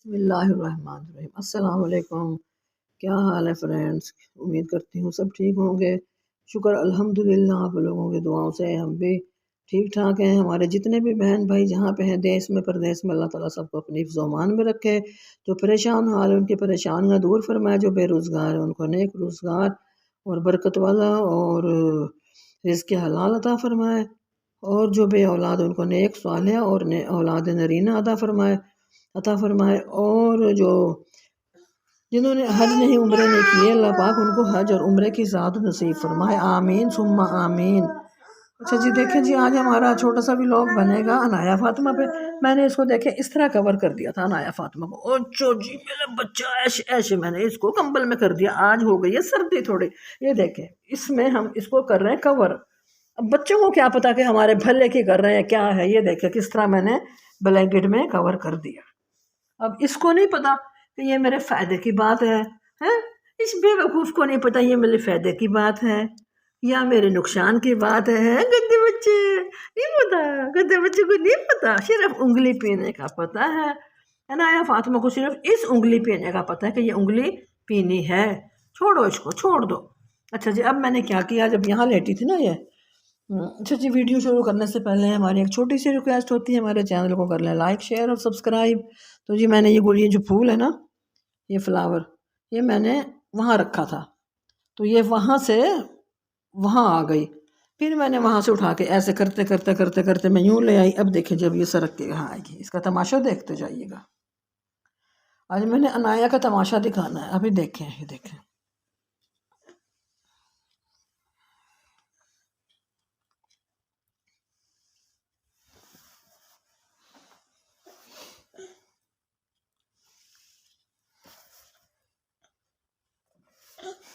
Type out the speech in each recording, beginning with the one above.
बिस्मिल्लाहिर्रहमानिर्रहीम। अस्सलाम वालेकुम। क्या हाल है फ्रेंड्स? उम्मीद करती हूँ सब ठीक होंगे। शुक्र अल्हम्दुलिल्लाह, आप लोगों की दुआओं से हम भी ठीक ठाक हैं। हमारे जितने भी बहन भाई जहाँ पे हैं, देश में परदेश में, अल्लाह ताला सबको अपनी हिफ्ज़ व अमान में रखे। जो परेशान हाल है उनकी परेशानियाँ दूर फरमाए, जो बेरोज़गार है उनको नेक रोज़गार और बरकत वाला और रिज़्क़ हलाल अता फरमाए, और जो बे औलाद उनको नेक सालिहा और औलाद नरीना अता फरमाए। और जो जिन्होंने हज नहीं उम्रे नहीं किए, अल्लाह पाक उनको हज और उम्रे की ज़ात नसीब फरमाए। आमीन सुम्मा आमीन। अच्छा जी, देखें जी, आज हमारा छोटा सा व्लॉग बनेगा अनाया फातिमा पे। मैंने इसको देखे इस तरह कवर कर दिया था अनाया फातिमा को। ओ चो जी, मेरा बच्चा ऐसे ऐसे मैंने इसको कंबल में कर दिया। आज हो गई है सर्दी थोड़ी, ये देखें इसमें हम इसको कर रहे हैं कवर। अब बच्चों को क्या पता कि हमारे भले की कर रहे हैं क्या है। ये देखें किस तरह मैंने ब्लैंकेट में कवर कर दिया। अब इसको नहीं पता कि ये मेरे फायदे की बात है? इस बेवकूफ़ को नहीं पता ये मेरे फायदे की बात है या मेरे नुकसान की बात है? गद्दे बच्चे नहीं पता, गद्दे बच्चे को नहीं पता, सिर्फ उंगली पीने का पता है। अनाया फातिमा को सिर्फ इस उंगली पीने का पता है कि ये उंगली पीनी है। छोड़ो इसको, छोड़ दो। अच्छा जी, अब मैंने क्या किया, जब यहाँ लेटी थी ना ये। अच्छा जी, वीडियो शुरू करने से पहले हमारी एक छोटी सी रिक्वेस्ट होती है, हमारे चैनल को कर लें लाइक शेयर और सब्सक्राइब। तो जी, मैंने ये जो फूल है ना, ये फ्लावर, ये मैंने वहाँ रखा था, तो ये वहाँ से वहाँ आ गई। फिर मैंने वहाँ से उठा के ऐसे करते करते करते करते मैं यूँ ले आई। अब देखें जब ये सरक के यहाँ आएगी, इसका तमाशा देखते जाइएगा। आज मैंने अनाया का तमाशा दिखाना है, अभी देखें, ये देखें।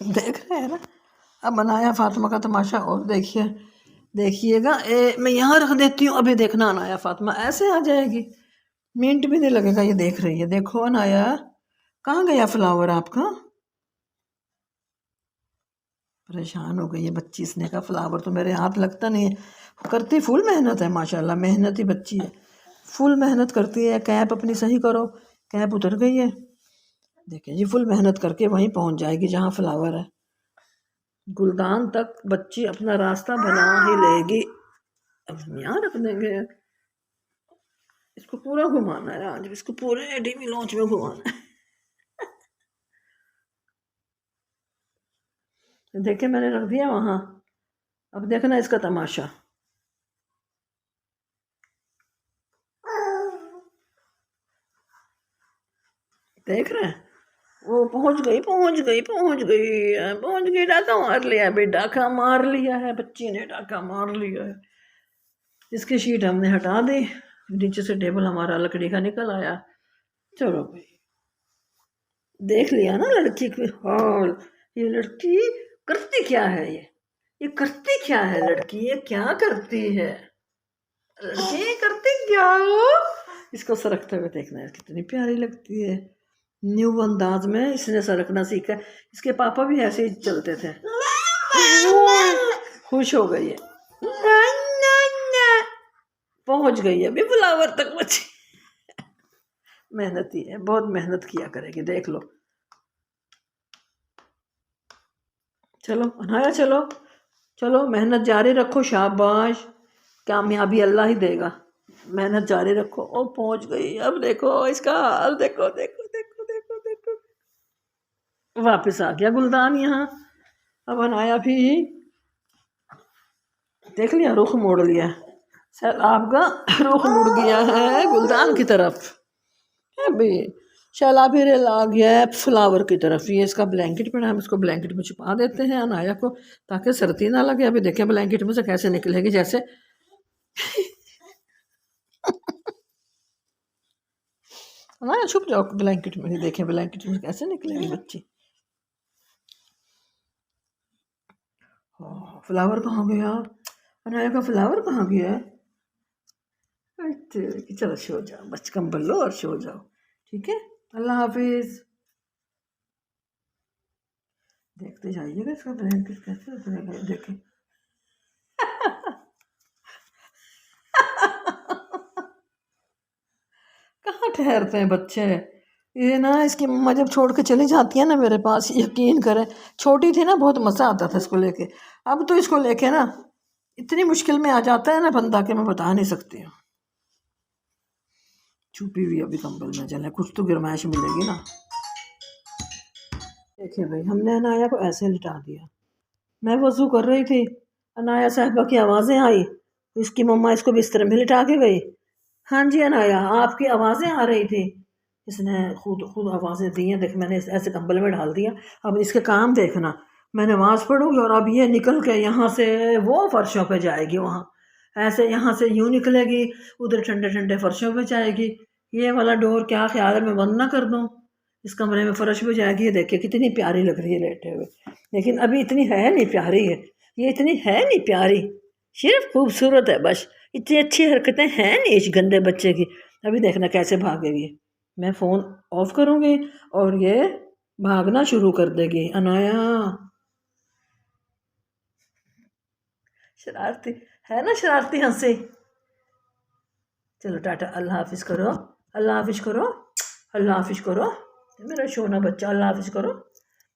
देख रहे हैं ना? अब अनाया फातिमा का तमाशा और देखिएगा। मैं यहाँ रख देती हूँ, अभी देखना अनाया फातिमा ऐसे आ जाएगी, मिनट भी नहीं लगेगा। ये देख रही है, देखो अनाया, कहाँ गया फ्लावर आपका? परेशान हो गई है बच्ची, इसने का फ्लावर तो मेरे हाथ लगता नहीं है। करती फुल मेहनत है, माशाल्लाह मेहनती बच्ची है, फुल मेहनत करती है। कैप अपनी सही करो, कैप उतर गई है। देखिए जी, फुल मेहनत करके वहीं पहुंच जाएगी जहाँ फ्लावर है। गुलदान तक बच्ची अपना रास्ता बना ही लेगी। अब यहाँ रख देंगे, इसको पूरा घुमाना है आज, इसको पूरे डीवी लॉन्च में घुमाना है। देखिए मैंने रख दिया वहाँ, अब देखना इसका तमाशा। देख रहे हैं, वो पहुंच गई पहुंच गई पहुंच गई पहुंच गई। डाका मार लिया है, डाका मार लिया है, बच्ची ने डाका मार लिया है। इसकी शीट हमने हटा दी, नीचे से टेबल हमारा लकड़ी का निकल आया। चलो भाई, देख लिया ना लड़की की हाल। ये लड़की करती क्या है, ये करती क्या है लड़की, ये क्या करती है लड़की, करती क्या हो? इसको सरकते हुए देखना है, कितनी प्यारी लगती है। न्यू अंदाज में इसने सरकना सीखा। इसके पापा भी ऐसे ही चलते थे। खुश हो गई है, पहुंच गई है अभी फ्लावर तक बची। मेहनती है, बहुत मेहनत किया करेगी, देख लो। चलो अनाया, चलो चलो, मेहनत जारी रखो, शाबाश, कामयाबी अल्लाह ही देगा। मेहनत जारी रखो। ओ पहुंच गई, अब देखो इसका हाल, देखो देखो देखो देखो देखो। वापस आ गया गुलदान यहाँ। अब अनाया भी देख लिया, रुख मोड़ लिया, सैलाब का रुख मुड़ गया है गुलदान की तरफ। अभी सैलाब भी आ गया है फ्लावर की तरफ। ये इसका ब्लैंकेट पड़ा, हम इसको ब्लैंकेट में छुपा देते हैं अनाया को, ताकि सर्दी ना लगे। अभी देखें ब्लैंकेट में से कैसे निकलेगी, जैसे अनाया छुप जाओ ब्लैंकेट में। देखें ब्लैंकेट में कैसे निकलेगी बच्ची। फ्लावर कहाँ गया, अनाया का फ्लावर कहाँ गया है? चलो सो जाओ, बच कंबल लो और सो जाओ, ठीक है। अल्लाह हाफिज। देखते जाइएगा इसका ब्लैंकेट कैसे उतरेगा, देखें। कहाँ ठहरते हैं बच्चे, ये ना इसकी मम्मा जब छोड़ के चली जाती है ना मेरे पास, यकीन करें, छोटी थी ना बहुत मज़ा आता था इसको लेके, अब तो इसको लेके ना इतनी मुश्किल में आ जाता है ना बंदा कि मैं बता नहीं सकती हूँ। छुपी हुई अभी कंबल में, चले कुछ तो गर्माइश मिलेगी ना। देखिए भाई, हमने अनाया को ऐसे लिटा दिया। मैं वज़ू कर रही थी, अनाया साहिबा की आवाज़ें आई, इसकी मम्मा इसको बिस्तर में लिटा के गई। हाँ जी अनाया, आपकी आवाज़ें आ रही थी। इसने खुद खुद आवाज़ें दी हैं, देख मैंने ऐसे कंबल में डाल दिया। अब इसके काम देखना, मैं नमाज़ पढ़ूँगी और अब ये निकल के यहाँ से वो फर्शों पे जाएगी, वहाँ ऐसे यहाँ से यूँ निकलेगी, उधर ठंडे ठंडे फर्शों पे जाएगी। ये वाला डोर क्या ख्याल है मैं बंद ना कर दूँ? इस कमरे में फर्श पे जाएगी। ये देखिए कितनी प्यारी लग रही है लेटे हुए, लेकिन अभी इतनी है नहीं प्यारी है, ये इतनी है नहीं प्यारी, सिर्फ खूबसूरत है बस। इतनी अच्छी हरकतें हैं नहीं इस गंदे बच्चे की। अभी देखना कैसे भागेगी। मैं फ़ोन ऑफ करूँगी और ये भागना शुरू कर देगी। अनाया शरारती है ना, शरारती हंसी। चलो टाटा, अल्लाह हाफिज़ करो, अल्लाह हाफिज़ करो, अल्लाह हाफिज़ करो मेरा सोना बच्चा, अल्लाह हाफिज़ करो।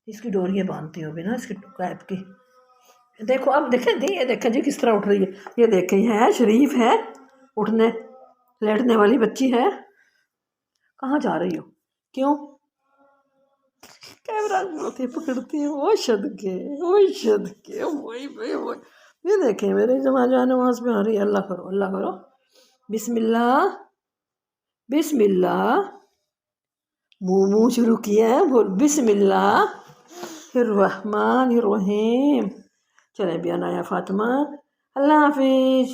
इसकी डोरियाँ बांधती हूँ अभी ना, इसकी कैप की। देखो अब देखें दी, ये देखें जी किस तरह उठ रही है। ये देखें है शरीफ है, उठने लेटने वाली बच्ची है। कहाँ जा रही हो, क्यों कैमरा होती पकड़ती है? वो सदके, वो सदके, वही वही वही। ये देखें मेरे जमा नमाज में आ रही है। अल्लाह करो, अल्लाह करो, बिस्मिल्लाह बिस्मिल्लाह। मुँह मुँह शुरू किया है, बोल बिस्मिल्लाह रहमान रहीम। चले भी अनाया फातिमा, अल्लाह हाफिज़।